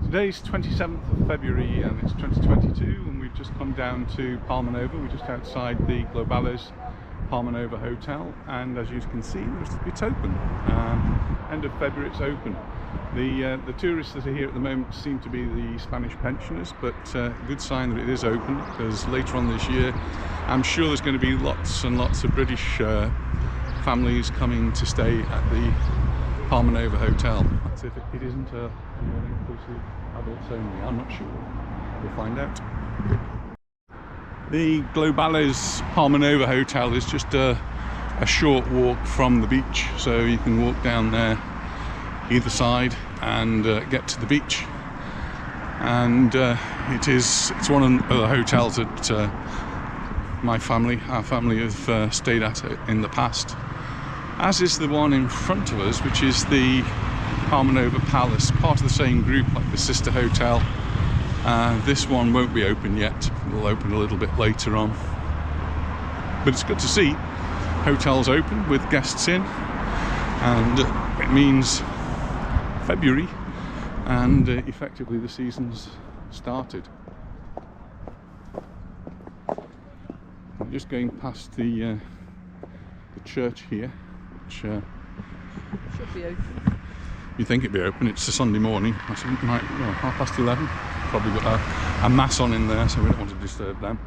Today's 27th of February and it's 2022, and we've just come down to Palmanova. We're just outside the Globales Palmanova hotel, and as you can see, it's open. End of February, it's open. The tourists that are here at the moment seem to be the Spanish pensioners, but good sign that it is open, because later on this year I'm sure there's going to be lots and lots of British families coming to stay at the Palmanova hotel. That's if it isn't a all-inclusive adults only. I'm not sure. We'll find out. The Globales Palmanova hotel is just a short walk from the beach, so you can walk down there either side and get to the beach. And it's one of the hotels that our family have stayed at in the past, as is the one in front of us, which is the Palmanova Palace, part of the same group like the sister hotel. This one won't be open yet, it'll open a little bit later on. But it's good to see hotels open with guests in, and it means February, and effectively the season's started. I'm just going past the church here, which should be open. You think it'd be open? It's a Sunday morning. I think it might, well, 11:30. Probably got a mass on in there, so we don't want to disturb them.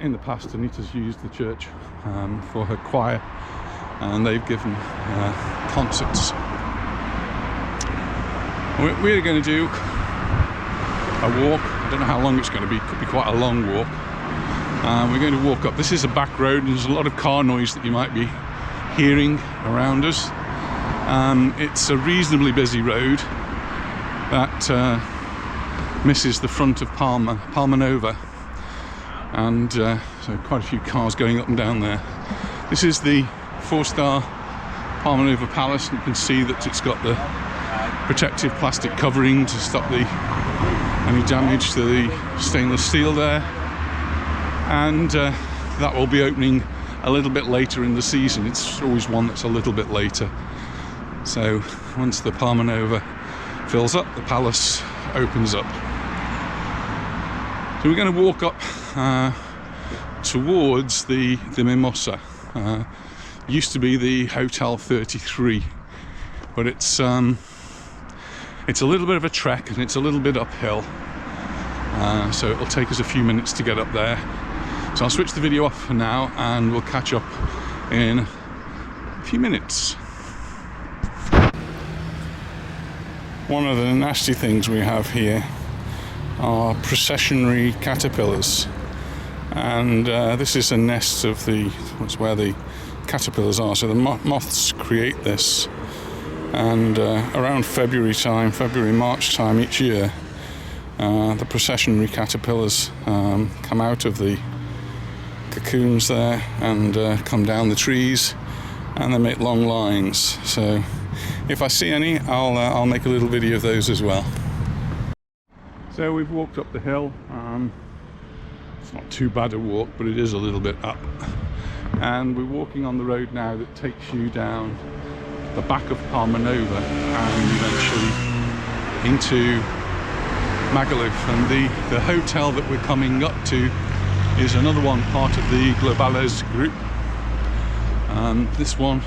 In the past, Anita's used the church for her choir, and they've given concerts. We're going to do a walk. I don't know how long it's going to be. It could be quite a long walk. We're going to walk up. This is a back road, and there's a lot of car noise that you might be hearing around us. It's a reasonably busy road that misses the front of Palmanova, and so quite a few cars going up and down there. This is the 4-star Palmanova Palace, and you can see that it's got the protective plastic covering to stop any damage to the stainless steel there, and that will be opening a little bit later in the season. It's always one that's a little bit later. So once the Palmanova fills up, the palace opens up. So we're going to walk up towards the Mimosa. Used to be the Hotel 33, but it's a little bit of a trek, and it's a little bit uphill. So it'll take us a few minutes to get up there. So I'll switch the video off for now, and we'll catch up in a few minutes. One of the nasty things we have here are processionary caterpillars, and this is a nest of that's where the caterpillars are. So the moths create this, and around February-March time each year, the processionary caterpillars come out of the cocoons there and come down the trees, and they make long lines. So if I see any, I'll make a little video of those as well. So we've walked up the hill. It's not too bad a walk, but it is a little bit up. And we're walking on the road now that takes you down the back of Palmanova and eventually into Magaluf. And the hotel that we're coming up to is another one part of the Globales group. This one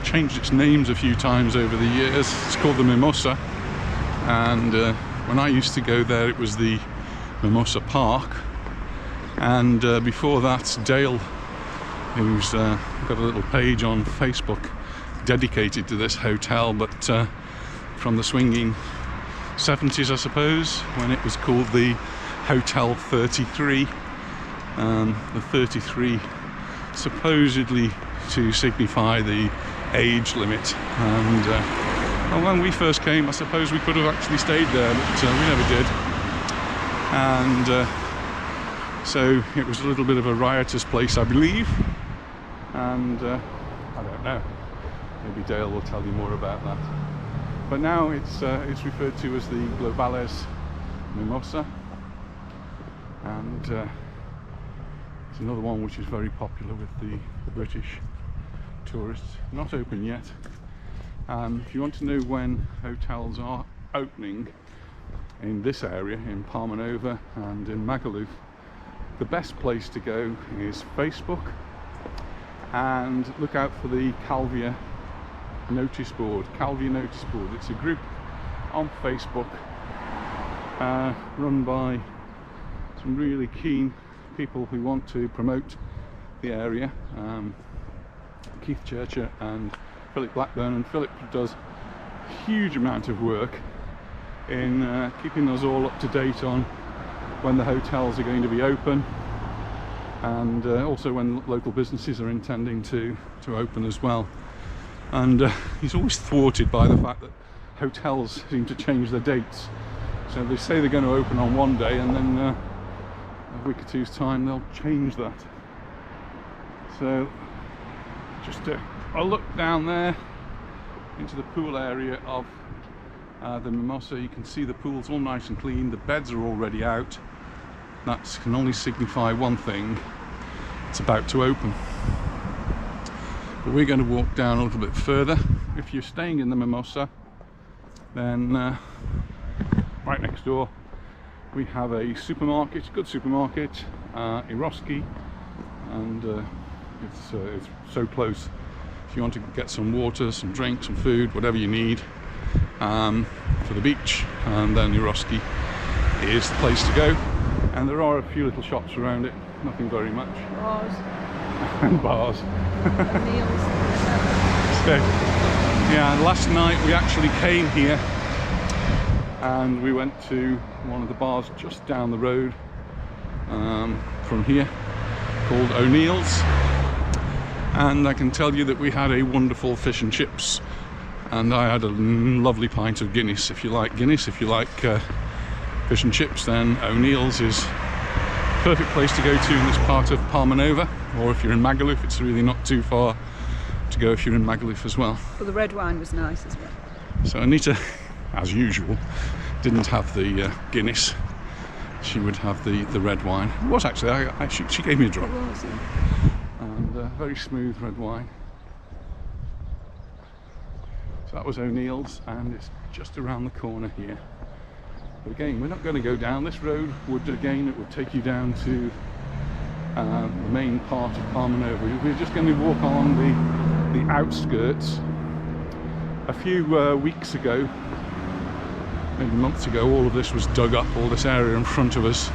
changed its names a few times over the years. It's called the Mimosa, and when I used to go there it was the Mimosa Park, and before that Dale, who's got a little page on Facebook dedicated to this hotel, but from the swinging 70s I suppose, when it was called the Hotel 33. The 33 supposedly to signify the age limit, and well, when we first came I suppose we could have actually stayed there, but we never did, and so it was a little bit of a riotous place, I believe, and I don't know, maybe Dale will tell you more about that. But now it's referred to as the Globales Mimosa, and it's another one which is very popular with the British tourists. Not open yet. If you want to know when hotels are opening in this area, in Palmanova and in Magaluf, the best place to go is Facebook, and look out for the Calvia notice board. Calvia notice board. It's a group on Facebook run by some really keen people who want to promote the area. Keith Churcher and Philip Blackburn, and Philip does a huge amount of work in keeping us all up to date on when the hotels are going to be open, and also when local businesses are intending to open as well. And he's always thwarted by the fact that hotels seem to change their dates. So they say they're going to open on one day, and then a week or two's time they'll change that. So just a look down there into the pool area of the Mimosa. You can see the pool's all nice and clean, the beds are already out. That can only signify one thing: it's about to open. But we're going to walk down a little bit further. If you're staying in the Mimosa, then right next door we have a supermarket, good supermarket, Eroski, and it's so close. If you want to get some water, some drinks, some food, whatever you need for the beach, and then Eroski is the place to go. And there are a few little shops around it, nothing very much. Bars. And bars. Meals. So, yeah, last night we actually came here and we went to one of the bars just down the road from here, called O'Neill's, and I can tell you that we had a wonderful fish and chips, and I had a lovely pint of Guinness. If you like Guinness, if you like fish and chips, then O'Neill's is a perfect place to go to in this part of Palmanova. Or if you're in Magaluf, it's really not too far to go if you're in Magaluf as well. Well, the red wine was nice as well. So Anita, as usual, didn't have the Guinness. She would have the red wine. It was actually, she gave me a drop. It was, yeah. And very smooth red wine. So that was O'Neill's, and it's just around the corner here. But again, we're not going to go down this road. It would take you down to the main part of Palmanova. We're just going to walk along the outskirts. A few weeks ago, maybe months ago, all of this was dug up, all this area in front of us,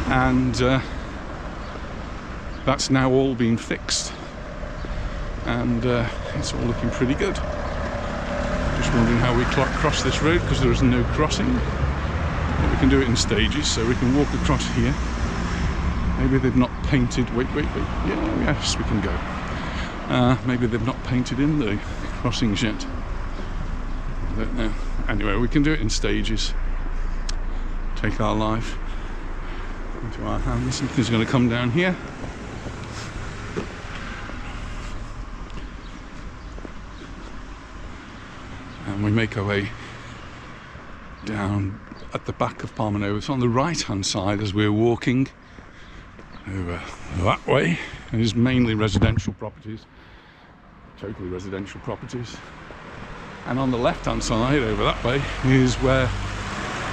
and that's now all been fixed, and it's all looking pretty good. Just wondering how we cross this road, because there is no crossing. But we can do it in stages, so we can walk across here. Maybe they've not painted. Wait. Yeah, yes, we can go. Maybe they've not painted in the crossings yet. I don't know. Anyway, we can do it in stages. Take our life into our hands. Something's going to come down here. And we make our way down at the back of Palmanova. It's on the right hand side as we're walking over that way. It is mainly residential properties, totally residential properties. And on the left hand side over that way is where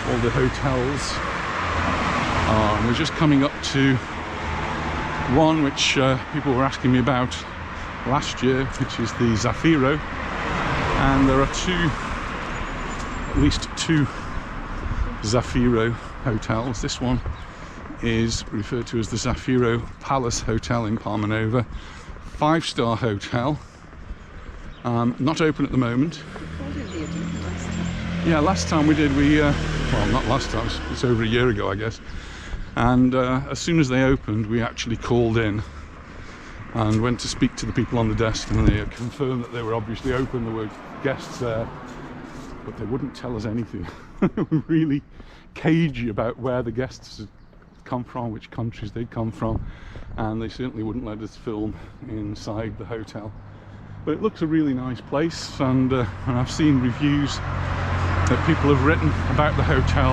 all the hotels are. And we're just coming up to one which people were asking me about last year, which is the Zafiro. And there are at least two Zafiro hotels. This one is referred to as the Zafiro Palace Hotel in Palmanova. 5-star hotel. Not open at the moment. Yeah, last time we did, well, not last time, it's over a year ago, I guess. And as soon as they opened, we actually called in and went to speak to the people on the desk, and they confirmed that they were obviously open. There were guests there, but they wouldn't tell us anything. They were really cagey about where the guests had come from, which countries they'd come from, and they certainly wouldn't let us film inside the hotel. But it looks a really nice place, and I've seen reviews that people have written about the hotel,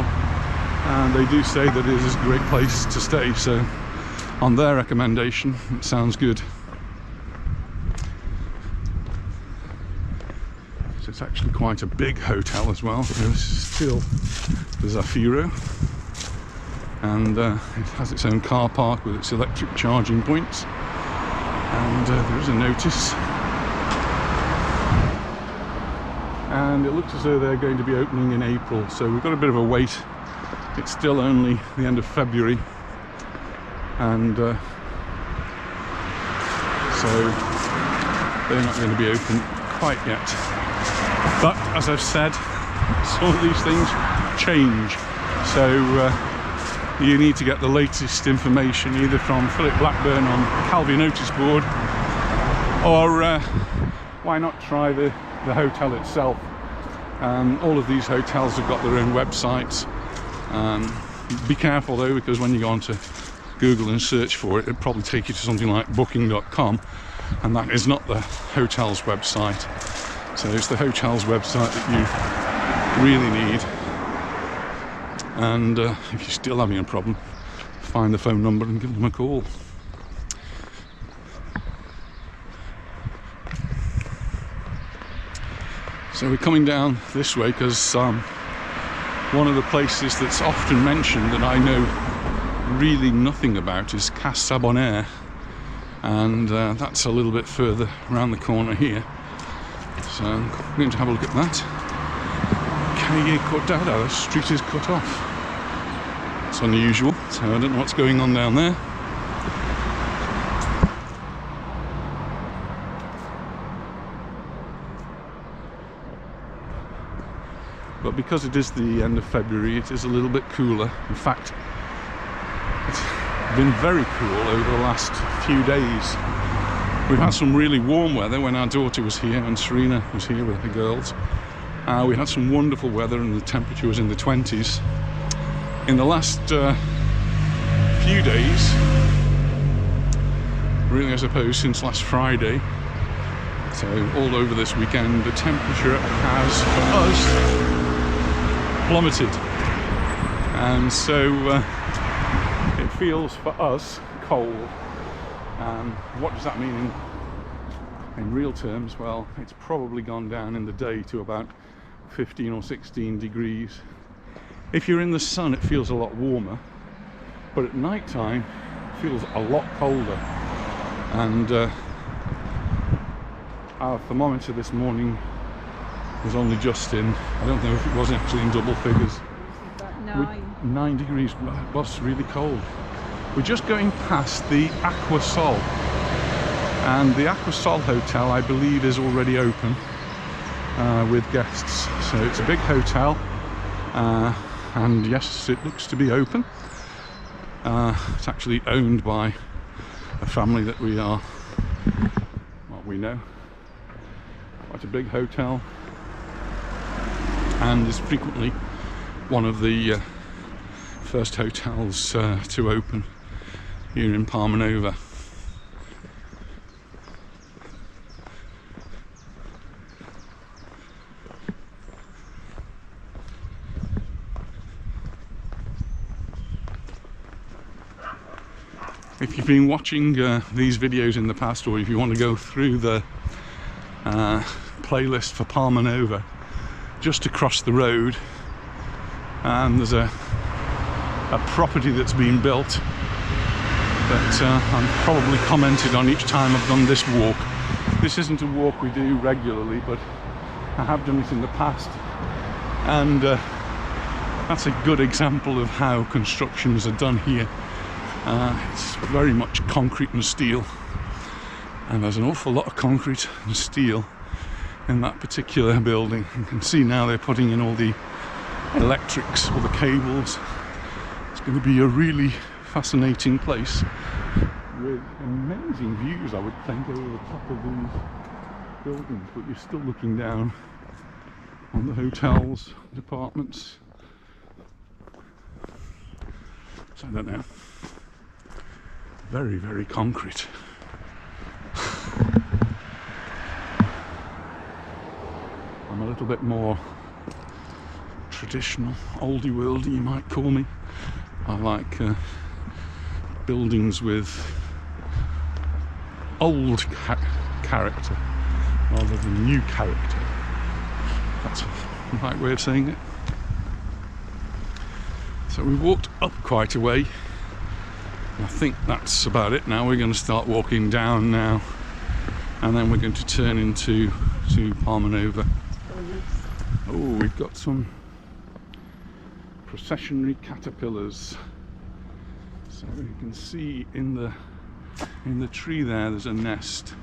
and they do say that it is a great place to stay. So on their recommendation, it sounds good. So It's actually quite a big hotel as well. This is still the Zafiro, and it has its own car park with its electric charging points, and there is a notice, and it looks as though they're going to be opening in April, so we've got a bit of a wait. It's still only the end of February, and so they're not going to be open quite yet. But as I've said, some of these things change, so you need to get the latest information either from Philip Blackburn on Calvi notice board, or why not try the hotel itself. All of these hotels have got their own websites. Be careful though, because when you go onto Google and search for it, it'll probably take you to something like booking.com, and that is not the hotel's website. So it's the hotel's website that you really need. And if you're still having a problem, find the phone number and give them a call. So we're coming down this way because one of the places that's often mentioned that I know really nothing about is Cas Saboners, and that's a little bit further around the corner here. So I'm going to have a look at that. Calle Cortada, the street is cut off. It's unusual, so I don't know what's going on down there. But because it is the end of February, it is a little bit cooler. In fact, it's been very cool over the last few days. We've had some really warm weather when our daughter was here and Serena was here with the girls. We had some wonderful weather and the temperature was in the 20s. In the last few days, really I suppose since last Friday, so all over this weekend, the temperature has, for us, plummeted, and so it feels for us cold. What does that mean in real terms? Well, it's probably gone down in the day to about 15 or 16 degrees. If you're in the sun, it feels a lot warmer, but at night time it feels a lot colder. And our thermometer this morning was only just in, I don't know if it was actually in double figures. About 9 degrees. It was really cold. We're just going past the Aqua Sol, and the Aqua Sol hotel I believe is already open with guests. So it's a big hotel, and yes, it looks to be open. It's actually owned by a family that we know. Quite a big hotel, and is frequently one of the first hotels to open here in Palmanova. If you've been watching these videos in the past, or if you want to go through the playlist for Palmanova, just across the road, and there's a property that's been built that I've probably commented on each time I've done this walk. This isn't a walk we do regularly, but I have done it in the past, and that's a good example of how constructions are done here. It's very much concrete and steel, and there's an awful lot of concrete and steel in that particular building. You can see now they're putting in all the electrics, all the cables. It's going to be a really fascinating place with amazing views, I would think, over the top of these buildings, but you're still looking down on the hotels, departments. So I don't know. Very, very concrete. I'm a little bit more traditional, oldie worldy you might call me. I like buildings with old character rather than new character. That's the right way of saying it. So we walked up quite a way. I think that's about it now. We're going to start walking down now, and then we're going to turn into Palmanova. Oh, we've got some processionary caterpillars. So you can see in the tree there's a nest,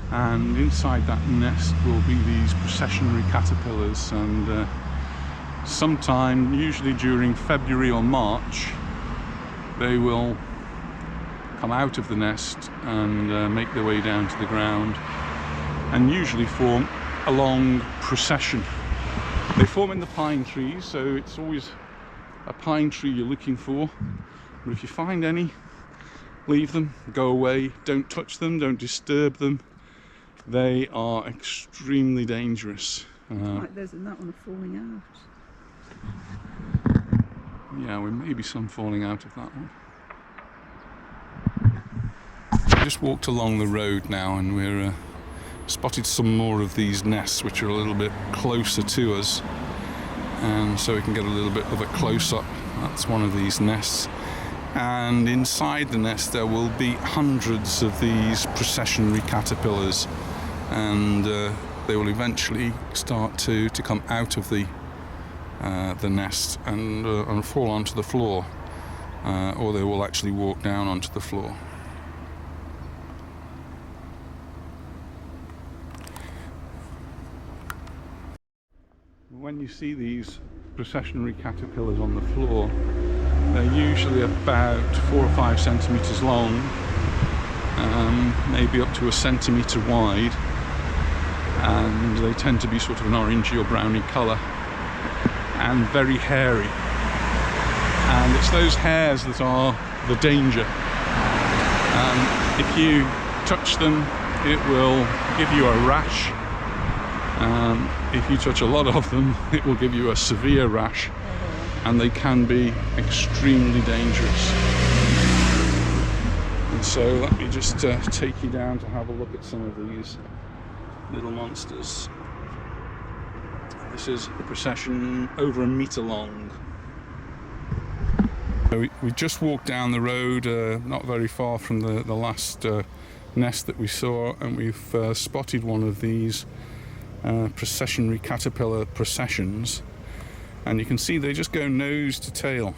and inside that nest will be these processionary caterpillars, and sometime, usually during February or March, they will come out of the nest and make their way down to the ground, and usually form a long procession. They form in the pine trees, so it's always a pine tree you're looking for. But if you find any, leave them, go away, don't touch them, don't disturb them. They are extremely dangerous. Like those in that one are falling out. Yeah, there may be some falling out of that one. We just walked along the road now, and we're spotted some more of these nests which are a little bit closer to us, and so we can get a little bit of a close-up. That's one of these nests, and inside the nest there will be hundreds of these processionary caterpillars, and they will eventually start to come out of the nest and fall onto the floor, or they will actually walk down onto the floor. When you see these processionary caterpillars on the floor, they're usually about 4 or 5 centimetres long, maybe up to a centimetre wide, and they tend to be sort of an orangey or browny colour, and very hairy, and it's those hairs that are the danger. If you touch them, it will give you a rash. If you touch a lot of them, it will give you a severe rash, and they can be extremely dangerous. And so let me just take you down to have a look at some of these little monsters. This is a procession over 1 metre long. So we just walked down the road, not very far from the last nest that we saw, and we've spotted one of these processionary caterpillar processions, and you can see they just go nose to tail.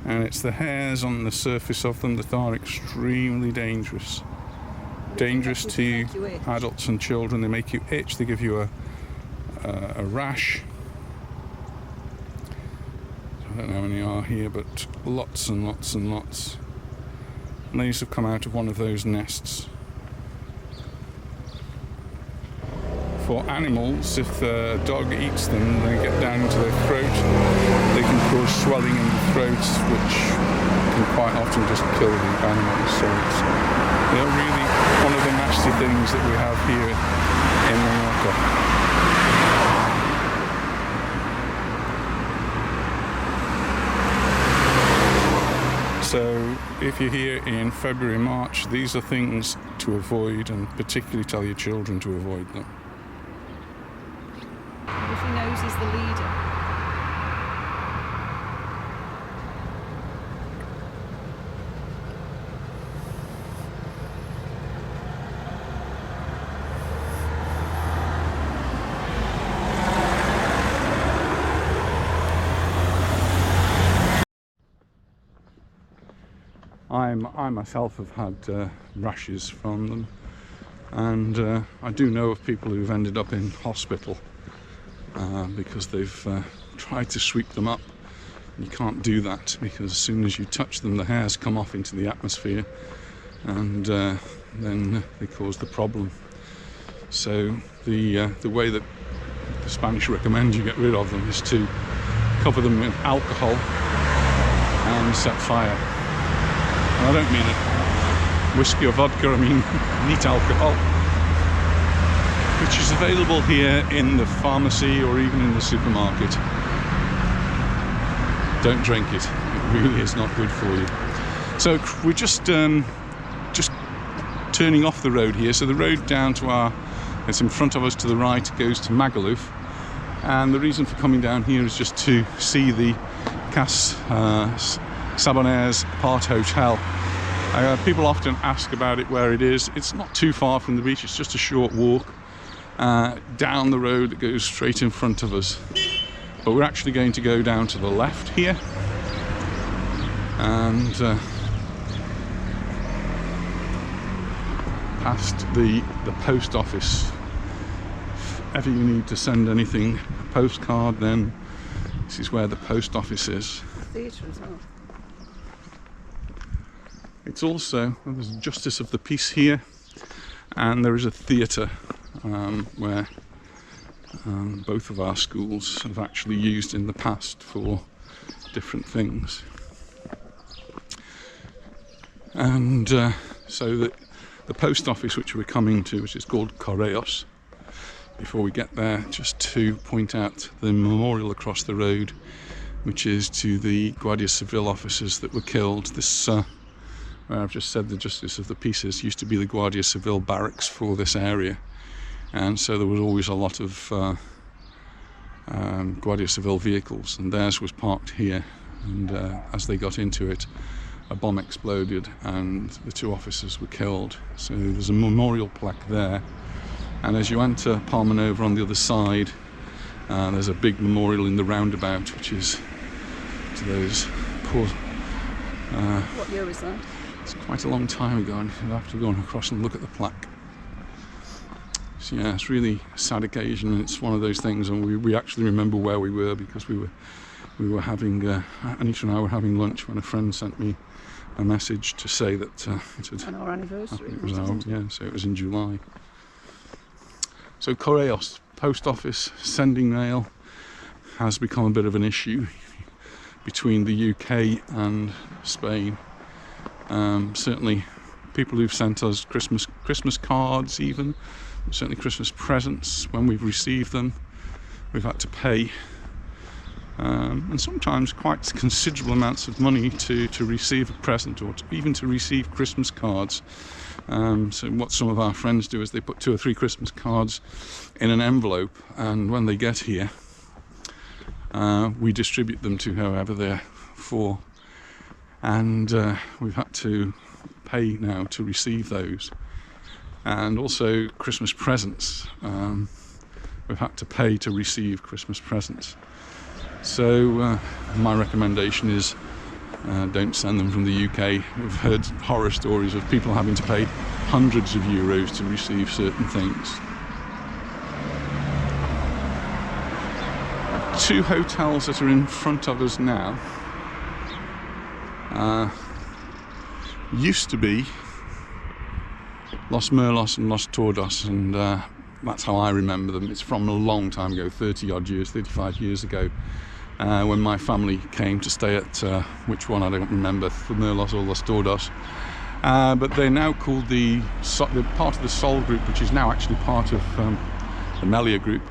And it's the hairs on the surface of them that are extremely dangerous. Dangerous to adults and children. They make you itch, they give you a rash. I don't know how many are here, but lots and lots and lots. And these have come out of one of those nests. For animals, if a dog eats them, they get down into their throat. They can cause swelling in the throat, which can quite often just kill the animals. So they're really one of the nasty things that we have here in Mallorca. So if you're here in February, March, these are things to avoid, and particularly tell your children to avoid them. What if he knows he's the leader? I myself have had rashes from them, and I do know of people who've ended up in hospital because they've tried to sweep them up. You can't do that, because as soon as you touch them, the hairs come off into the atmosphere, and then they cause the problem. So the way that the Spanish recommend you get rid of them is to cover them with alcohol and set fire. And I don't mean it whiskey or vodka, I mean neat alcohol, which is available here in the pharmacy or even in the supermarket. Don't drink it, it really is not good for you. So we're just turning off the road here. So the road down to it's in front of us to the right, goes to Magaluf. And the reason for coming down here is just to see the Cas Saboners Part Hotel. People often ask about it, where it is. It's not too far from the beach, it's just a short walk down the road that goes straight in front of us. But we're actually going to go down to the left here and past the post office. If ever you need to send anything, a postcard, then this is where the post office is. Theatre as well. It's also, well, there's a justice of the peace here, and there is a theatre where both of our schools have actually used in the past for different things. And so the post office which we're coming to, which is called Correos, before we get there, just to point out the memorial across the road, which is to the Guardia Civil officers that were killed. This, where I've just said the Justice of the Peace is, used to be the Guardia Civil barracks for this area, and so there was always a lot of Guardia Civil vehicles, and theirs was parked here, and as they got into it, a bomb exploded and the two officers were killed. So there's a memorial plaque there. And as you enter Palmanova on the other side, there's a big memorial in the roundabout, which is to those poor... What year was that? It's quite a long time ago, and you'll have to go across and look at the plaque. So yeah, it's really a sad occasion, and it's one of those things, and we actually remember where we were, because we were having, Anita and I were having lunch when a friend sent me a message to say that it had... On our anniversary. It was yeah, so it was in July. So Correos, post office, sending mail, has become a bit of an issue between the UK and Spain. Certainly people who've sent us Christmas cards, even, certainly Christmas presents, when we've received them, we've had to pay. And sometimes quite considerable amounts of money to receive a present, or even to receive Christmas cards. So what some of our friends do is they put 2 or 3 Christmas cards in an envelope, and when they get here, we distribute them to whoever they're for. And we've had to pay now to receive those. And also Christmas presents. We've had to pay to receive Christmas presents. So my recommendation is don't send them from the UK. We've heard horror stories of people having to pay hundreds of euros to receive certain things. 2 hotels that are in front of us now used to be Los Merlos and Los Tordos, and that's how I remember them. It's from a long time ago, 30 odd years, 35 years ago, when my family came to stay at, which one I don't remember, the Merlos or Los Tordos. But they're now called they're part of the Sol group, which is now actually part of the Melia group.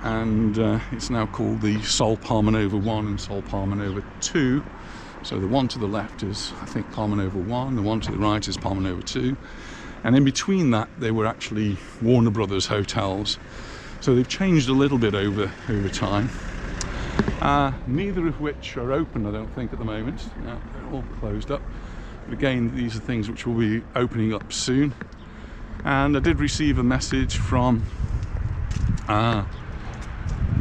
And it's now called the Sol Palmanova 1 and Sol Palmanova 2. So the one to the left is, I think, Palmanova 1, the one to the right is Palmanova 2. And in between that, they were actually Warner Brothers hotels. So they've changed a little bit over time. Neither of which are open, I don't think, at the moment. No, they're all closed up. But again, these are things which will be opening up soon. And I did receive a message from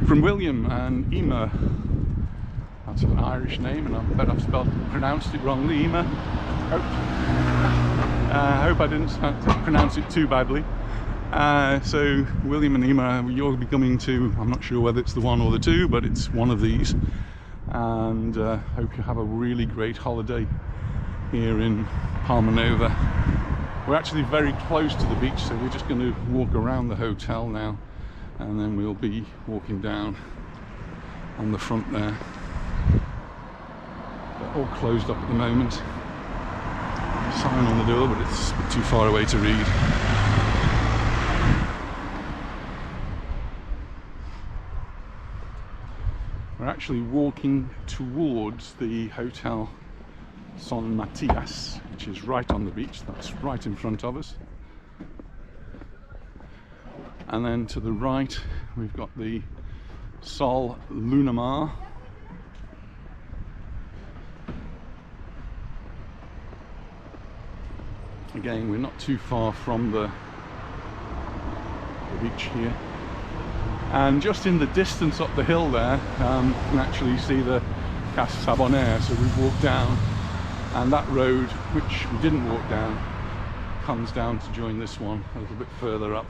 William and Ema. That's an Irish name, and I bet I've pronounced it wrongly. Ema. I hope I didn't pronounce it too badly. So William and Ema, you'll be coming to, I'm not sure whether it's the 1 or the 2, but it's one of these. And hope you have a really great holiday here in Palmanova. We're actually very close to the beach, so we're just going to walk around the hotel now, and then we'll be walking down on the front there. They're all closed up at the moment. Sign on the door, but it's a bit too far away to read. We're actually walking towards the hotel Son Matias, which is right on the beach. That's right in front of us. And then to the right we've got the Sol Lunamar. Again, we're not too far from the beach here. And just in the distance up the hill there, you can actually see the Cas Saboners. So we've walked down, and that road, which we didn't walk down, comes down to join this one a little bit further up.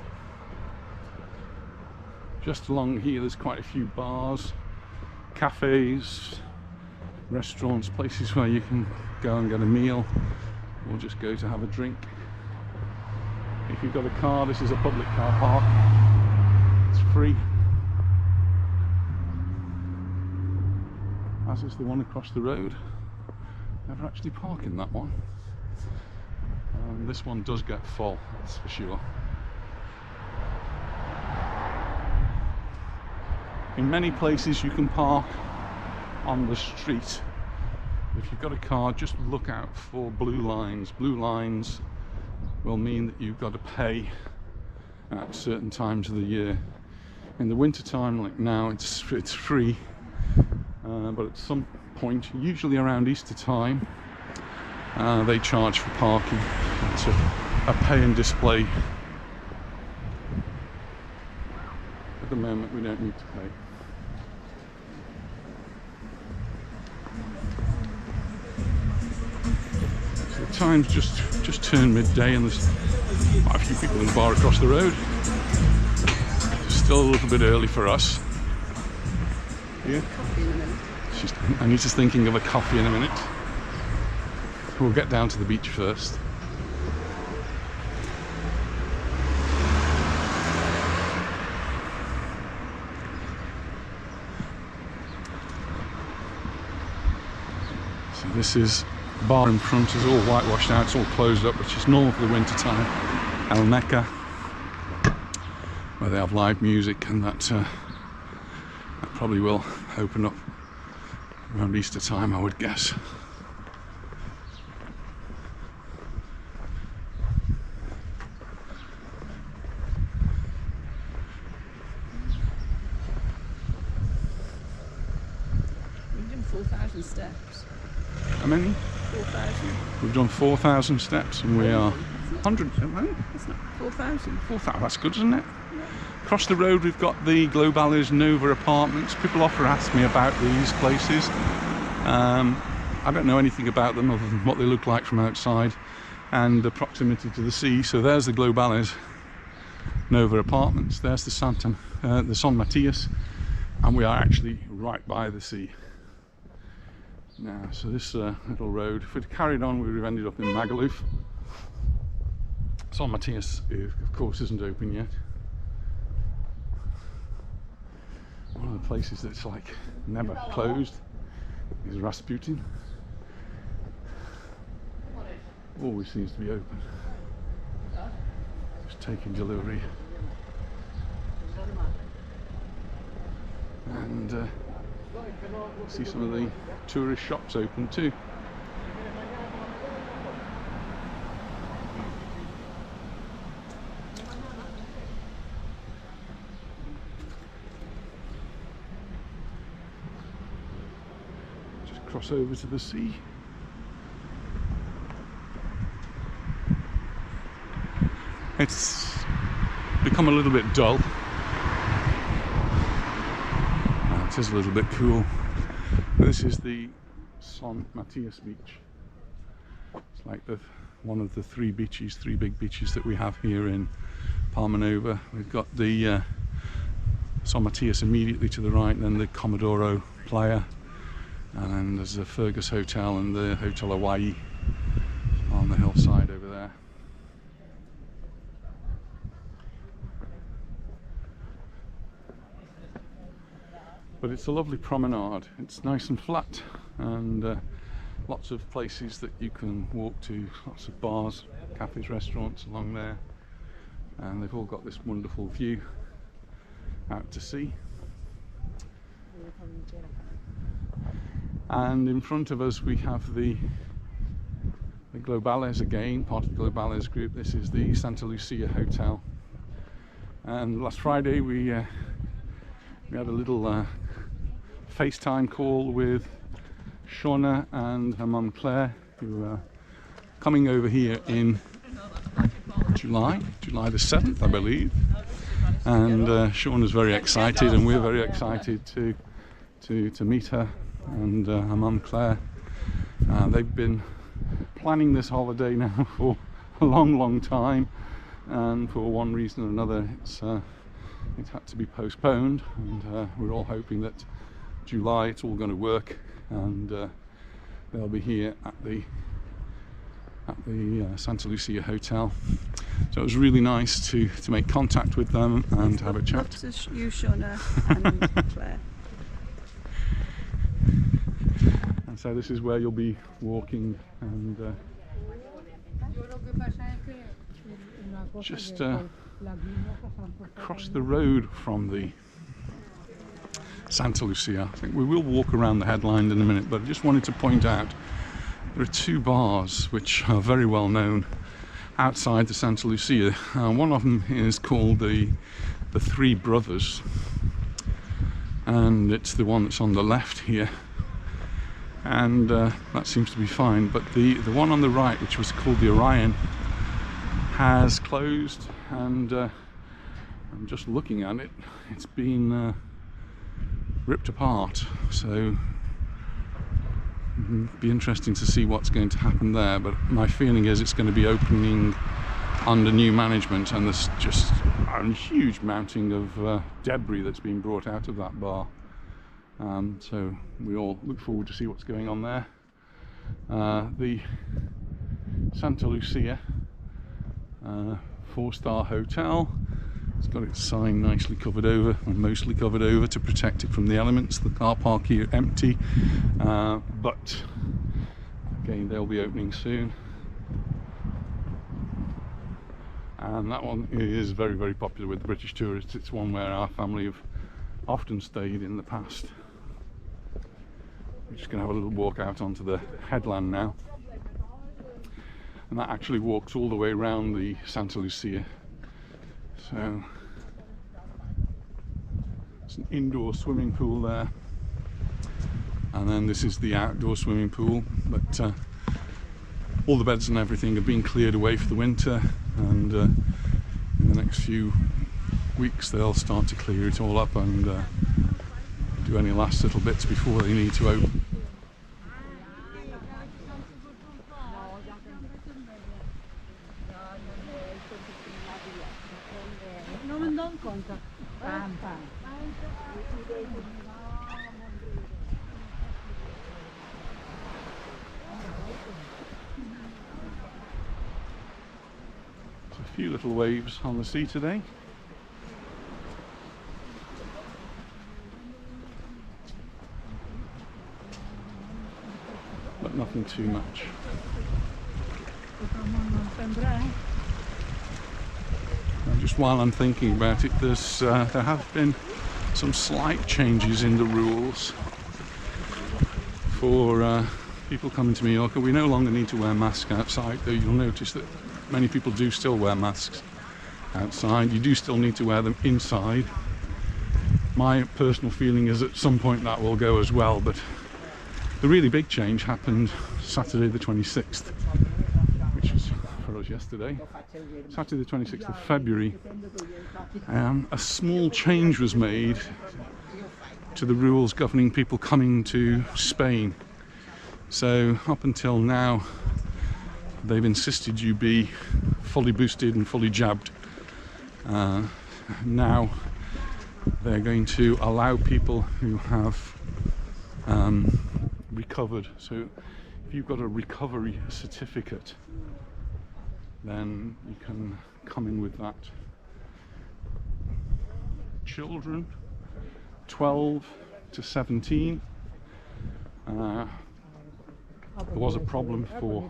Just along here there's quite a few bars, cafes, restaurants, places where you can go and get a meal or just go to have a drink. If you've got a car, this is a public car park. It's free, as is the one across the road. Never actually park in that one. This one does get full, that's for sure. In many places you can park on the street. If you've got a car, just look out for blue lines. Blue lines will mean that you've got to pay at certain times of the year. In the winter time, like now, it's free, but at some point, usually around Easter time, they charge for parking. It's a pay and display. At the moment we don't need to pay. So the time's just turned midday and there's quite a few people in the bar across the road. Still a little bit early for us. Yeah. Coffee in a minute. Anita's thinking of a coffee in a minute. We'll get down to the beach first. So this is the bar in front, is all whitewashed out, it's all closed up, which is normal for the winter time. El Mecca, where they have live music, and that probably will open up around Easter time, I would guess. We've done 4,000 steps. How many? 4,000. We've done 4,000 steps and we are 100. It's not 4,000. 4,000, that's good, isn't it? Across the road we've got the Globales Nova apartments. People often ask me about these places. I don't know anything about them other than what they look like from outside and the proximity to the sea. So there's the Globales Nova apartments, there's the Son Matias, and we are actually right by the sea now. So this little road, if we'd carried on we would have ended up in Magaluf. Son Matias of course isn't open yet. One of the places that's like never closed is Rasputin. Always seems to be open. Just taking delivery. And see some of the tourist shops open too. Cross over to the sea. It's become a little bit dull. It is a little bit cool. This is the Son Matias beach. It's like one of the three big beaches that we have here in Palmanova. We've got the Son Matias immediately to the right, then the Comodoro Playa. And then there's the Fergus Hotel and the Hotel Hawaii on the hillside over there. But it's a lovely promenade. It's nice and flat, and lots of places that you can walk to, lots of bars, cafes, restaurants along there. And they've all got this wonderful view out to sea. And in front of us we have the Globales again, part of the Globales group. This is the Santa Lucia Hotel. And last Friday we had a little FaceTime call with Shauna and her mum Claire, who are coming over here in July the 7th, I believe. And Shauna's very excited, and we're very excited to meet her and her mum Claire. They've been planning this holiday now for a long time, and for one reason or another it's had to be postponed, and we're all hoping that July it's all going to work, and they'll be here at the Santa Lucia hotel. So it was really nice to make contact with them and have a chat. Love to you, Shauna and Claire. And so this is where you'll be walking, and just across the road from the Santa Lucia. I think we will walk around the headland in a minute, but I just wanted to point out there are two bars which are very well known outside the Santa Lucia. One of them is called the Three Brothers, and it's the one that's on the left here, and that seems to be fine. But the one on the right, which was called the Orion, has closed, and I'm just looking at it, it's been ripped apart, so it'll be interesting to see what's going to happen there. But my feeling is it's going to be opening under new management, and there's just a huge mounting of debris that's been brought out of that bar. So we all look forward to see what's going on there. The Santa Lucia 4-star hotel. It's got its sign nicely covered over, and mostly covered over, to protect it from the elements. The car park here empty, but again they'll be opening soon. And that one is very popular with the British tourists. It's one where our family have often stayed in the past. We're just going to have a little walk out onto the headland now, and that actually walks all the way around the Santa Lucia. So it's an indoor swimming pool there, and then this is the outdoor swimming pool, but all the beds and everything have been cleared away for the winter, and in the next few weeks they'll start to clear it all up and do any last little bits before they need to open. A few little waves on the sea today. But nothing too much. And just while I'm thinking about it, there have been some slight changes in the rules for people coming to Mallorca. We no longer need to wear masks outside, though you'll notice that many people do still wear masks outside. You do still need to wear them inside. My personal feeling is at some point that will go as well, but the really big change happened Saturday the 26th, which is for us yesterday. Saturday the 26th of February. A small change was made to the rules governing people coming to Spain. So up until now they've insisted you be fully boosted and fully jabbed. Now they're going to allow people who have recovered. So if you've got a recovery certificate, then you can come in with that. Children 12 to 17. There was a problem for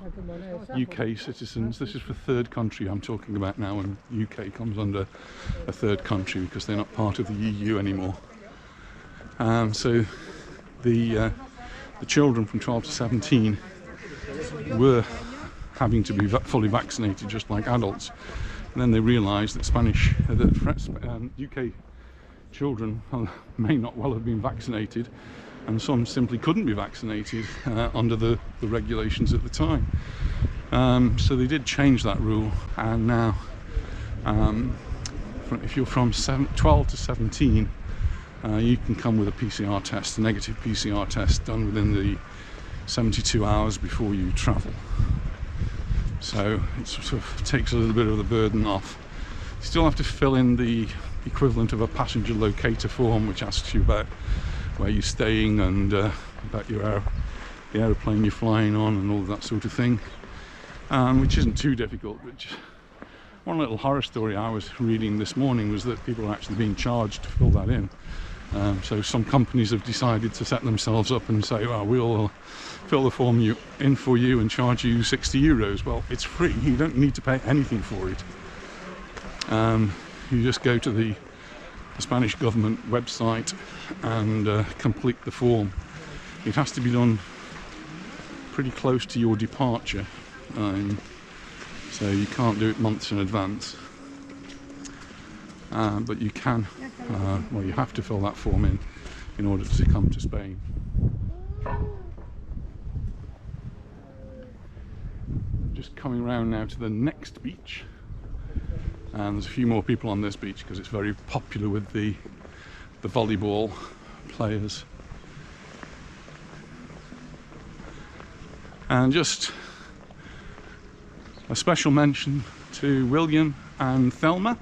UK citizens. This is for third country I'm talking about now, and UK comes under a third country because they're not part of the EU anymore. So the children from 12 to 17 were having to be fully vaccinated just like adults. And then they realised that UK children may not well have been vaccinated, and some simply couldn't be vaccinated under the regulations at the time. So they did change that rule, and now if you're from 12 to 17, you can come with a PCR test, a negative PCR test done within the 72 hours before you travel. So it sort of takes a little bit of the burden off. You still have to fill in the equivalent of a passenger locator form, which asks you about where you're staying and about the aeroplane you're flying on and all that sort of thing, which isn't too difficult. But just one little horror story I was reading this morning was that people are actually being charged to fill that in. So some companies have decided to set themselves up and say, well, we'll fill the form in for you and charge you 60 euros. Well, it's free. You don't need to pay anything for it. You just go to the Spanish government website and complete the form. It has to be done pretty close to your departure, so you can't do it months in advance. But you can, well, you have to fill that form in order to come to Spain. Just coming round now to the next beach, and there's a few more people on this beach because it's very popular with the volleyball players. And just a special mention to William and Thelma.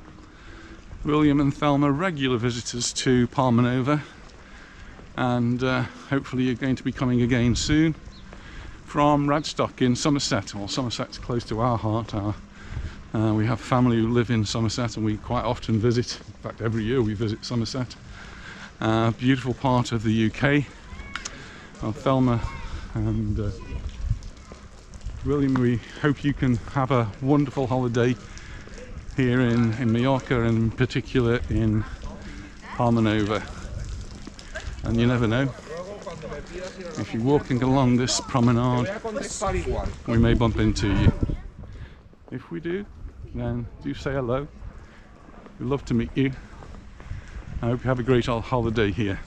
William and Thelma, regular visitors to Palmanova, and hopefully you're going to be coming again soon from Radstock in Somerset. Well, Somerset's close to our heart. We have family who live in Somerset, and we quite often visit. In fact, every year we visit Somerset. Beautiful part of the UK. Well, Thelma and William, we hope you can have a wonderful holiday here in Mallorca, and in particular in Palmanova. And you never know, if you're walking along this promenade, we may bump into you. If we do, then do say hello. We'd love to meet you. I hope you have a great holiday here.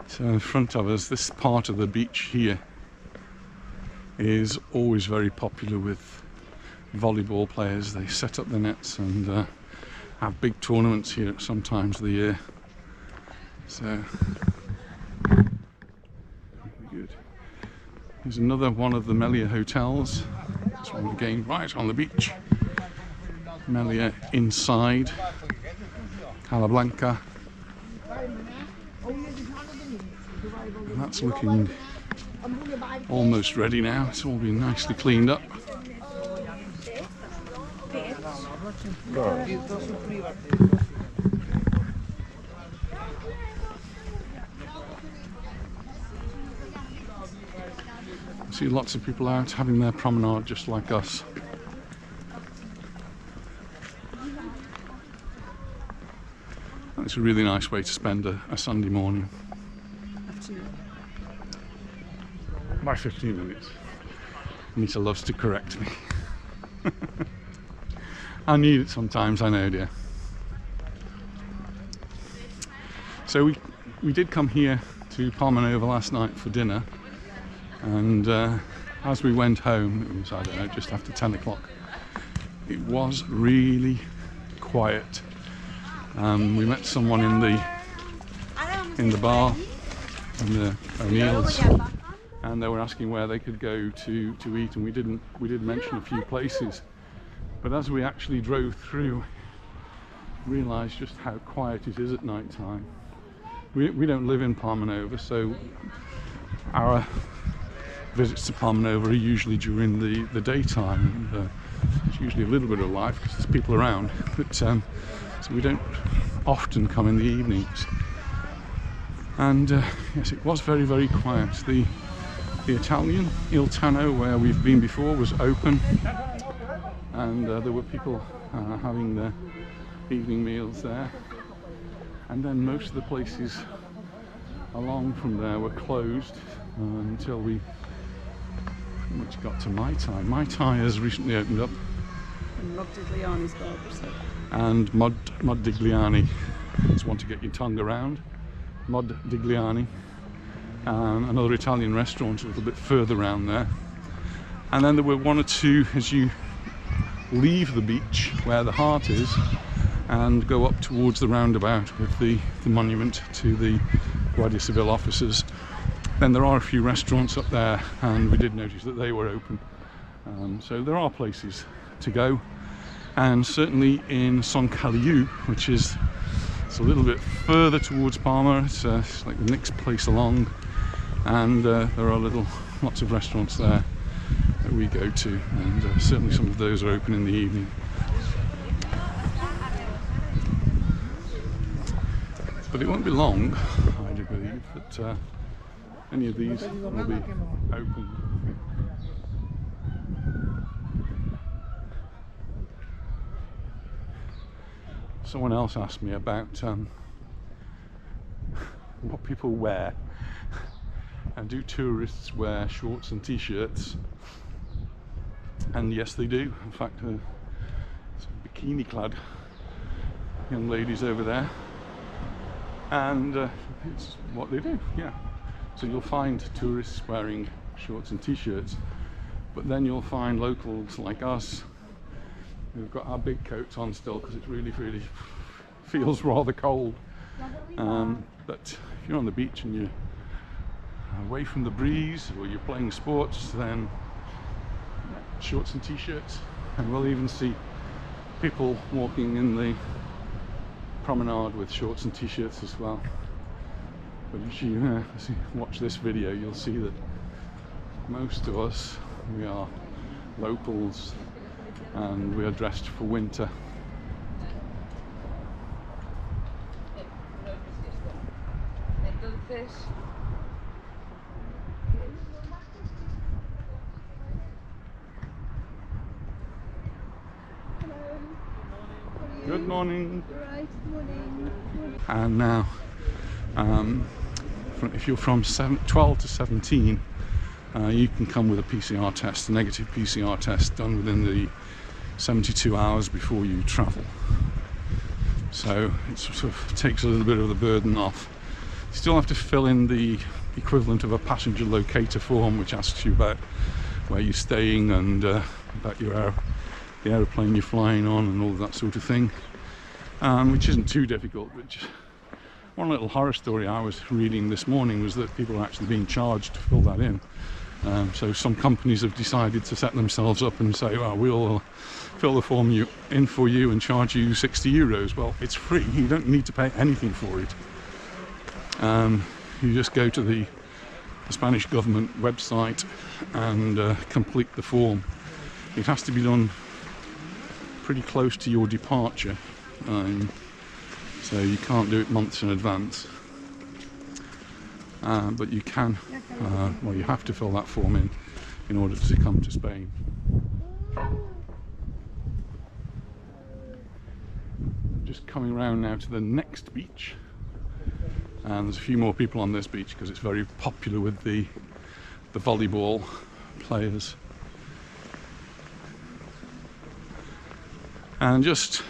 So in front of us, this part of the beach here is always very popular with volleyball players. They set up the nets and have big tournaments here at some times of the year. So, really good. Here's another one of the Melia hotels. This one again right on the beach. Melia inside. Calablanca. And that's looking almost ready now. It's all been nicely cleaned up. I see lots of people out having their promenade just like us. And it's a really nice way to spend a Sunday morning. By 15 minutes. Anita loves to correct me. I need it sometimes, I know, dear. So we did come here to Palmanova last night for dinner, and as we went home, it was, I don't know, just after 10 o'clock, it was really quiet. We met someone in the bar, in the O'Neill's, and they were asking where they could go to eat, and we did mention a few places. But as we actually drove through, realised just how quiet it is at night time. We don't live in Palmanova, so our visits to Palmanova are usually during the daytime. And, there's usually a little bit of life because there's people around, but so we don't often come in the evenings. And yes, it was very, very quiet. The Italian, Il Tano, where we've been before, was open, and there were people having evening meals there. And then most of the places along from there were closed until we pretty much got to Mai Tai. Mai Tai has recently opened up. And Modigliani's barber. And Modigliani is one to get your tongue around. Modigliani. Another Italian restaurant a little bit further around there. And then there were one or two as you leave the beach where the heart is and go up towards the roundabout with the monument to the Guardia Civil officers. Then there are a few restaurants up there, and we did notice that they were open. So there are places to go, and certainly in Son Caliu, which is a little bit further towards Palma. It's like the next place along, and there are lots of restaurants there that we go to, and certainly some of those are open in the evening. But it won't be long, I do believe, that any of these will be open. Someone else asked me about what people wear, and do tourists wear shorts and t-shirts? And yes, they do. In fact, some bikini clad young ladies over there, and it's what they do, yeah. So you'll find tourists wearing shorts and t-shirts, but then you'll find locals like us who've got our big coats on still, because it really feels rather cold. But if you're on the beach and you're away from the breeze, or you're playing sports, then shorts and t-shirts. And we'll even see people walking in the promenade with shorts and t-shirts as well. But if you watch this video, you'll see that most of us, we are locals, and we are dressed for winter. Good morning. Right, morning. And now, if you're from 12 to 17, you can come with a PCR test, a negative PCR test done within the 72 hours before you travel. So it sort of takes a little bit of the burden off. You still have to fill in the equivalent of a passenger locator form, which asks you about where you're staying and about the aeroplane you're flying on and all that sort of thing, which isn't too difficult. But just one little horror story I was reading this morning was that people are actually being charged to fill that in. So some companies have decided to set themselves up and say, well, we'll fill the form in for you and charge you 60 euros. Well, it's free. You don't need to pay anything for it. You just go to the Spanish government website and complete the form. It has to be done pretty close to your departure, so you can't do it months in advance. But you can, well, you have to fill that form in order to come to Spain. Just coming around now to the next beach, and there's a few more people on this beach because it's very popular with the volleyball players. And just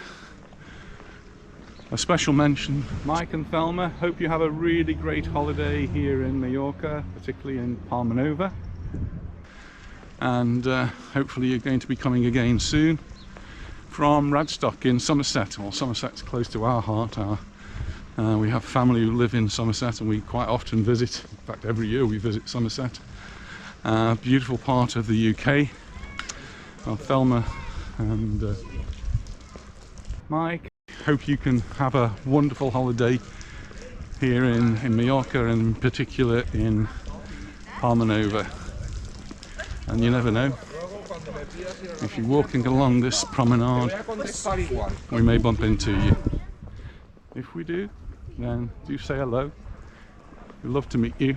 a special mention, Mike and Thelma, hope you have a really great holiday here in Mallorca, particularly in Palmanova. And hopefully you're going to be coming again soon. From Radstock in Somerset. Well, Somerset's close to our heart. We have family who live in Somerset, and we quite often visit. In fact, every year we visit Somerset. Beautiful part of the UK. Well, Thelma and Mike, hope you can have a wonderful holiday here in Mallorca, and in particular in Palmanova. And you never know, if you're walking along this promenade, we may bump into you. If we do, then do say hello. We'd love to meet you.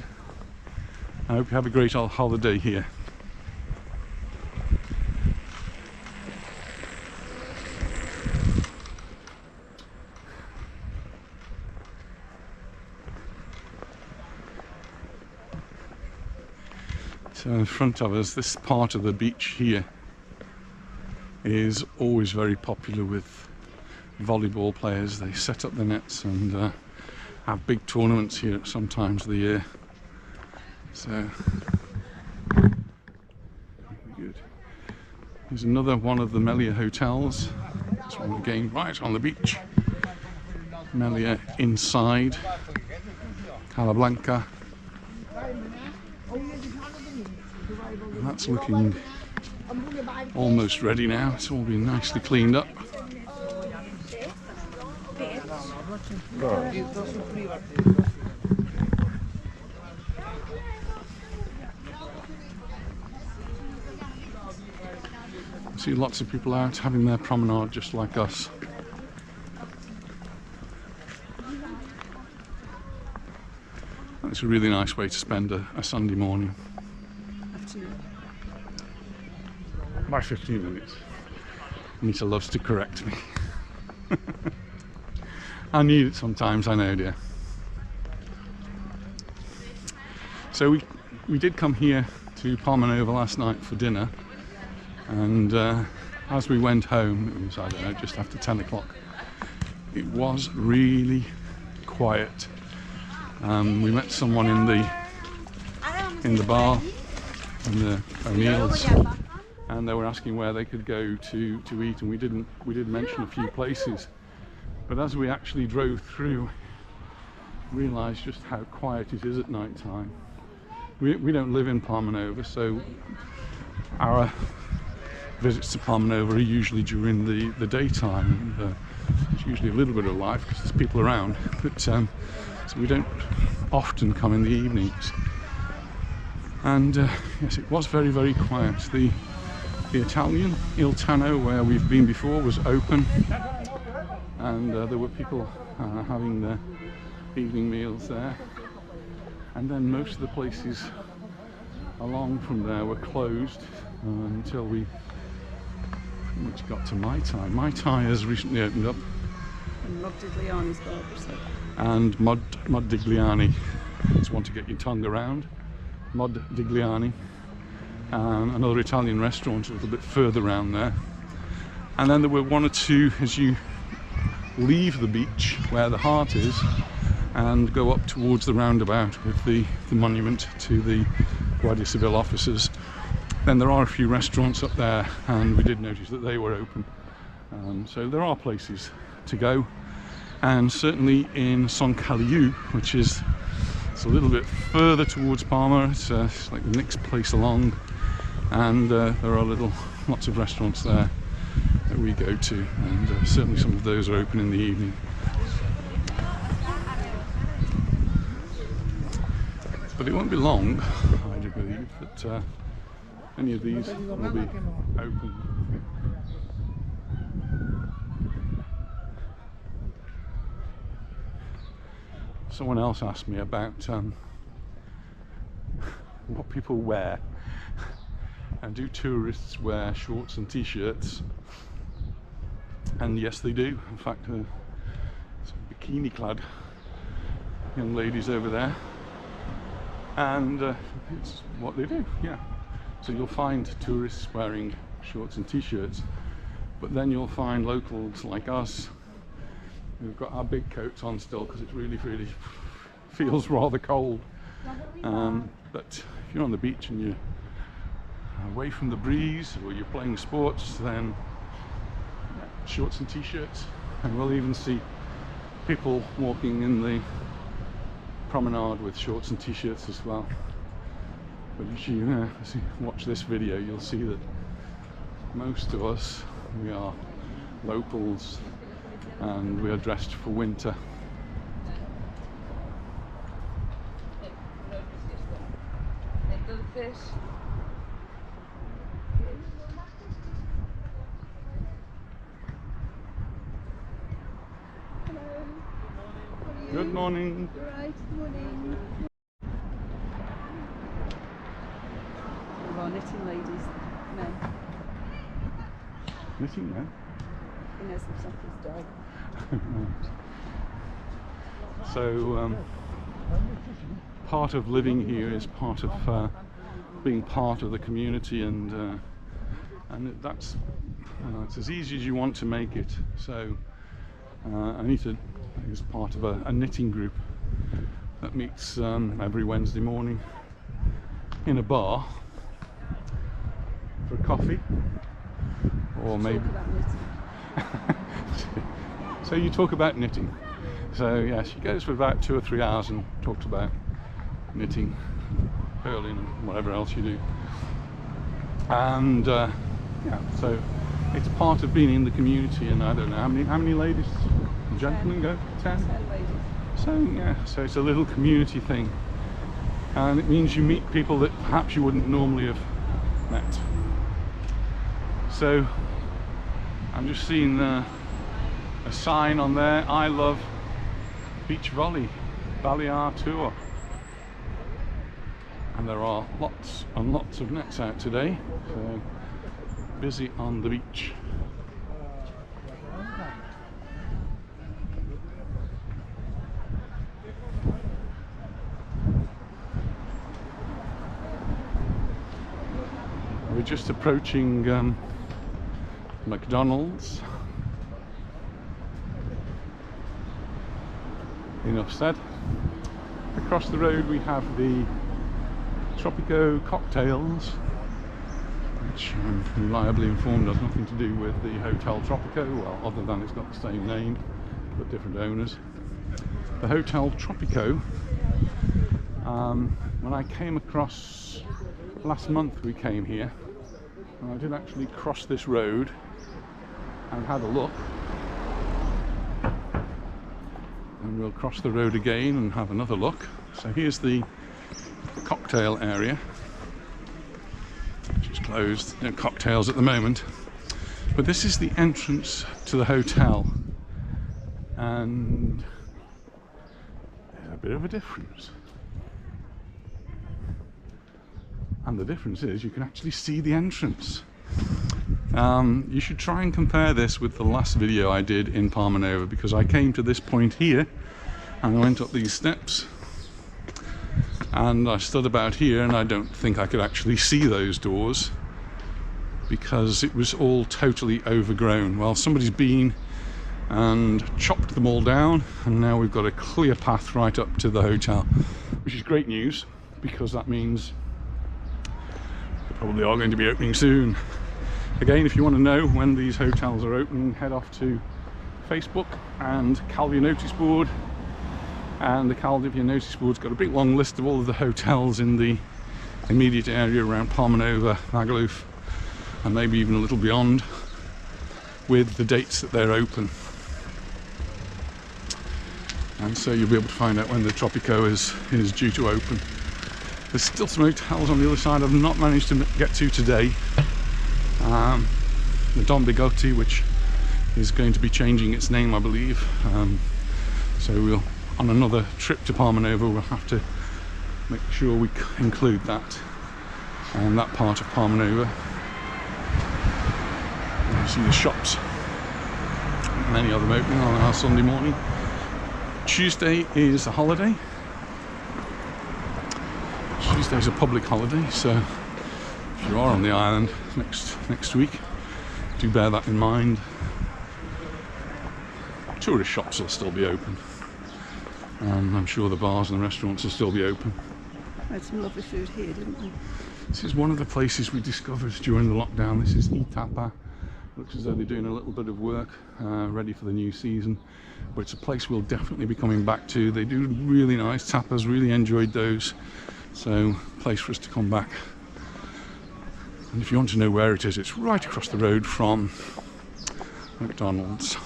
I hope you have a great holiday here. So in front of us, this part of the beach here is always very popular with volleyball players. They set up the nets and have big tournaments here at some times of the year. So very good. Here's another one of the Melia hotels. This one again right on the beach. Melia inside. Calablanca. And that's looking almost ready now. It's all been nicely cleaned up. I see lots of people out having their promenade just like us. And it's a really nice way to spend a Sunday morning. By 15 minutes. Anita loves to correct me. I need it sometimes, I know, dear. So we did come here to Palmanova last night for dinner, and as we went home, it was, I don't know, just after 10 o'clock, it was really quiet. We met someone in the bar, in the O'Neill's, and they were asking where they could go to eat, and we did mention a few places. But as we actually drove through, realised just how quiet it is at night time. We don't live in Palmanova, so our visits to Palmanova are usually during the daytime. And, there's usually a little bit of life because there's people around, but so we don't often come in the evenings. And yes, it was very, very quiet. The Italian Il Tano, where we've been before, was open. And there were people having their evening meals there, and then most of the places along from there were closed until we pretty much got to Mai Tai. Mai Tai has recently opened up, And Modigliani's barber. and Modigliani is one to get your tongue around. Modigliani, another Italian restaurant a little bit further around there, and then there were one or two as you leave the beach where the heart is and go up towards the roundabout with the monument to the Guardia Civil officers. Then there are a few restaurants up there, and we did notice that they were open. So there are places to go, and certainly in Son Caliu, which is a little bit further towards Palma, it's like the next place along, and there are lots of restaurants there that we go to, and certainly some of those are open in the evening. But it won't be long, I do believe, that any of these will be open. Someone else asked me about what people wear, and do tourists wear shorts and t-shirts? And yes, they do. In fact, some bikini clad young ladies over there, and it's what they do, yeah. So you'll find tourists wearing shorts and t-shirts, but then you'll find locals like us who've got our big coats on still, because it really feels rather cold. But if you're on the beach and you're away from the breeze, or you're playing sports, then shorts and t-shirts. And we'll even see people walking in the promenade with shorts and t-shirts as well. But as you watch this video, you'll see that most of us, we are locals, and we are dressed for winter. Good morning. Right, good morning. One of our knitting ladies, men. Knitting men? He knows himself his dog. So part of living here is part of being part of the community, and that's it's as easy as you want to make it. So Anita is part of a knitting group that meets every Wednesday morning in a bar for a coffee, or maybe so you talk about knitting. So yeah, she goes for about 2 or 3 hours and talks about knitting, purling and whatever else you do. And yeah, so it's part of being in the community. And I don't know how many ladies and gentlemen go? 10 ladies. So yeah, so it's a little community thing, and it means you meet people that perhaps you wouldn't normally have met. So I'm just seeing a sign on there, I love beach volley, Balear tour. And there are lots and lots of nets out today, so busy on the beach. We're just approaching McDonald's. Enough said. Across the road we have the Tropico cocktails, which I'm reliably informed has nothing to do with the Hotel Tropico, well, other than it's got the same name but different owners. The Hotel Tropico, when I came across last month, we came here, and I did actually cross this road and had a look. And we'll cross the road again and have another look. So here's the cocktail area, which is closed, no cocktails at the moment, but this is the entrance to the hotel, and there's a bit of a difference. And the difference is you can actually see the entrance. You should try and compare this with the last video I did in Palmanova, because I came to this point here and I went up these steps and I stood about here, and I don't think I could actually see those doors because it was all totally overgrown. Well, somebody's been and chopped them all down, and now we've got a clear path right up to the hotel, which is great news, because that means they probably are going to be opening soon. Again, if you want to know when these hotels are opening, head off to Facebook and Calvia notice board, and the Calvia notice board's got a big long list of all of the hotels in the immediate area around Palmanova, Magaluf, and maybe even a little beyond, with the dates that they're open. And so you'll be able to find out when the Tropico is due to open. There's still some hotels on the other side I've not managed to get to today. The Don Bigotti, which is going to be changing its name, I believe. So we'll, on another trip to Palmanova, we'll have to make sure we include that and that part of Palmanova. You see the shops, many of them opening on our Sunday morning. Tuesday is a holiday. Tuesday's a public holiday, so if you are on the island next week, do bear that in mind. Tourist shops will still be open, and I'm sure the bars and the restaurants will still be open. We had some lovely food here, didn't we? This is one of the places we discovered during the lockdown. This is Itapa. Looks as though they're doing a little bit of work ready for the new season, but it's a place we'll definitely be coming back to. They do really nice tapas, really enjoyed those, so place for us to come back. And if you want to know where it is, it's right across the road from McDonald's.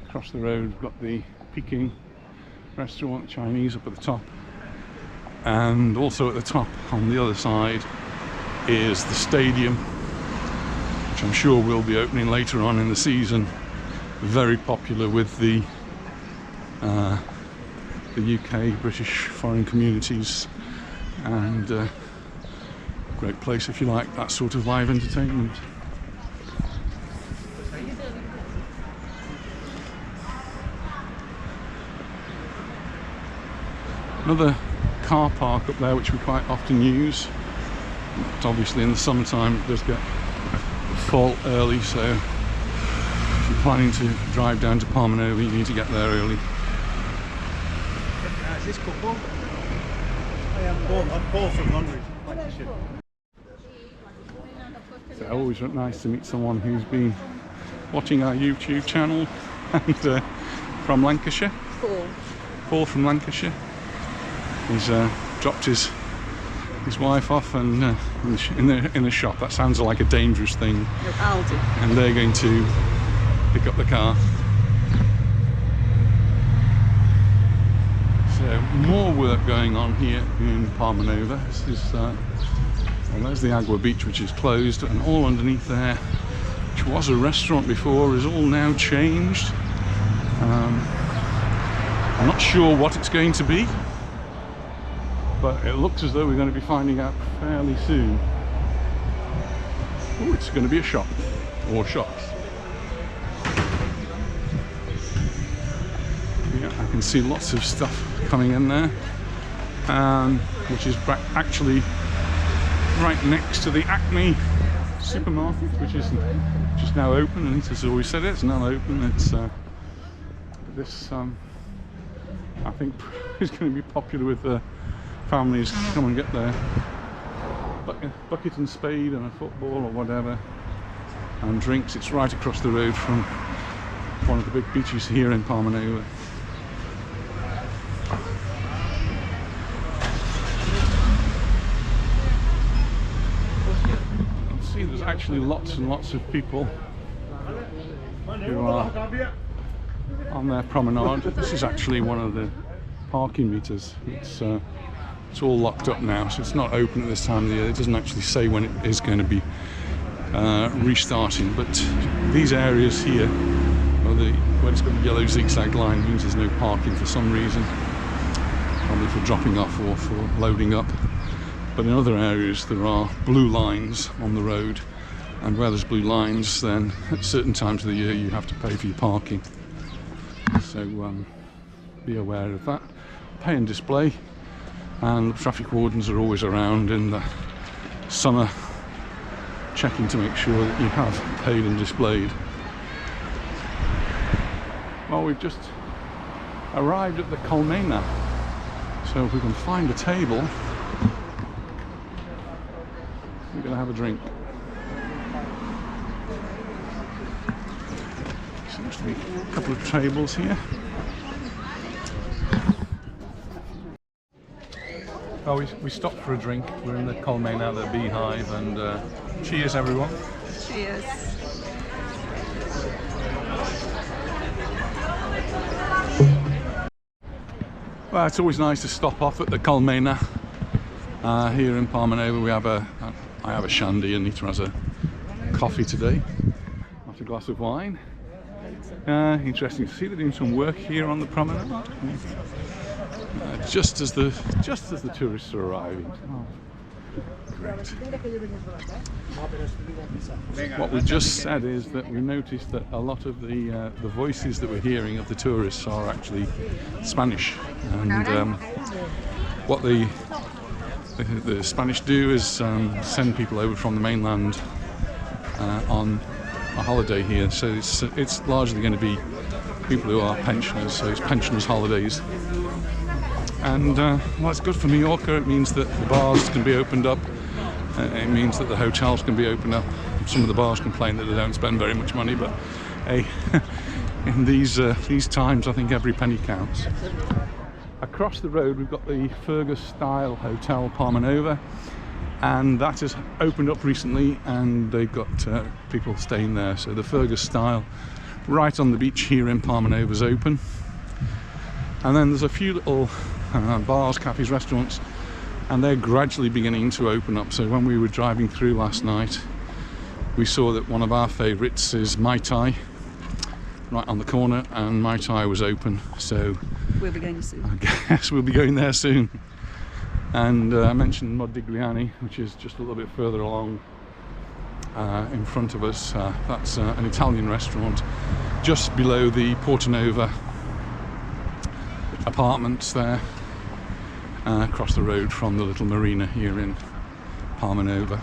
Across the road we've got the Peking restaurant, Chinese, up at the top, and also at the top on the other side is the stadium, which I'm sure will be opening later on in the season. Very popular with the UK, British foreign communities, and great place if you like that sort of live entertainment. Another car park up there which we quite often use. But obviously in the summertime it does get full early, so if you're planning to drive down to Palmanova you need to get there early. Is this couple? I'm Paul from London, Lancashire. So always nice to meet someone who's been watching our YouTube channel and from Lancashire. Paul from Lancashire. He's dropped his wife off and in the shop. That sounds like a dangerous thing. Aldi. And they're going to pick up the car. So more work going on here in Palmanova. This is well, there's the Agua Beach, which is closed, and all underneath there, which was a restaurant before, is all now changed. I'm not sure what it's going to be, but it looks as though we're going to be finding out fairly soon. Oh, it's going to be a shop or shops. Yeah, I can see lots of stuff coming in there, which is actually right next to the Acme supermarket, which is just now open. And it has always said it's not open. It's this I think is going to be popular with families to come and get their bucket and spade and a football or whatever, and drinks. It's right across the road from one of the big beaches here in Palmanova. See, there's actually lots and lots of people who are on their promenade. This is actually one of the parking meters. It's all locked up now, so it's not open at this time of the year. It doesn't actually say when it is going to be restarting, but these areas here, where it's got the yellow zigzag line, means there's no parking for some reason, probably for dropping off or for loading up. But in other areas there are blue lines on the road, and where there's blue lines, then at certain times of the year you have to pay for your parking. So be aware of that. Pay and display, and the traffic wardens are always around in the summer checking to make sure that you have paid and displayed. Well, we've just arrived at the Colmena, so if we can find a table, we're going to have a drink. Seems to be a couple of tables here. Oh, we stopped for a drink. We're in the Colmena, the Beehive, and cheers everyone. Cheers. Well, it's always nice to stop off at the Colmena. Here in Palmanova I have a shandy, and Nita has a coffee today, not a glass of wine. Interesting to see they're doing some work here on the promenade. Just as the tourists are arriving. Oh, great. What we just said is that we noticed that a lot of the voices that we're hearing of the tourists are actually Spanish, and what the Spanish do is send people over from the mainland on a holiday here. So it's largely going to be people who are pensioners, so it's pensioners' holidays. And well, it's good for Mallorca. It means that the bars can be opened up. It means that the hotels can be opened up. Some of the bars complain that they don't spend very much money, but hey, in these times, I think every penny counts. Across the road, we've got the Fergus-style Hotel Palmanova, and that has opened up recently, and they've got people staying there. So the Fergus-style, right on the beach here in Palmanova, is open. And then there's a few little bars, cafes, restaurants, and they're gradually beginning to open up. So when we were driving through last night, we saw that one of our favourites is Mai Tai, right on the corner, and Mai Tai was open. So we'll be going soon. I guess we'll be going there soon. And I mentioned Modigliani, which is just a little bit further along in front of us. That's an Italian restaurant just below the Portanova apartments there. across the road from the little marina here in Palmanova.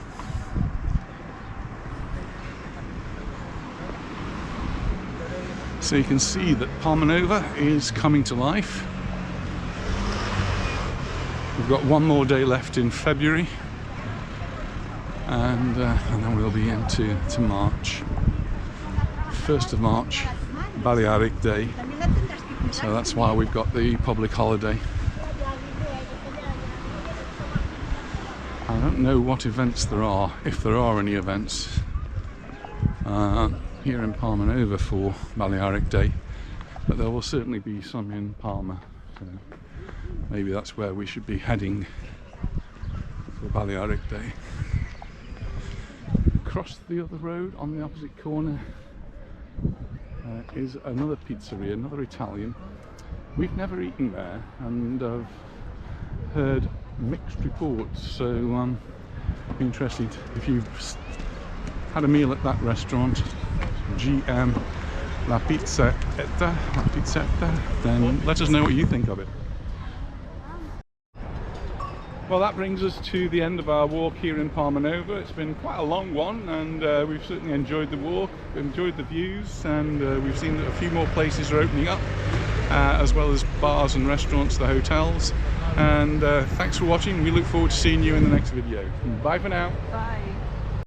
So you can see that Palmanova is coming to life. We've got one more day left in February, and then we'll be into March. 1st of March, Balearic Day, so that's why we've got the public holiday. I don't know what events there are, if there are any events here in Palmanova for Balearic Day, but there will certainly be some in Palma, so maybe that's where we should be heading for Balearic Day. Across the other road on the opposite corner is another pizzeria, another Italian. We've never eaten there, and I've heard mixed reports, so I'm interested if you've had a meal at that restaurant, GM La Pizzetta, then let us know what you think of it. Well, that brings us to the end of our walk here in Palmanova. It's been quite a long one, and we've certainly enjoyed the walk, enjoyed the views, and we've seen that a few more places are opening up, as well as bars and restaurants, the hotels. And thanks for watching. We look forward to seeing you in the next video. Bye for now. Bye.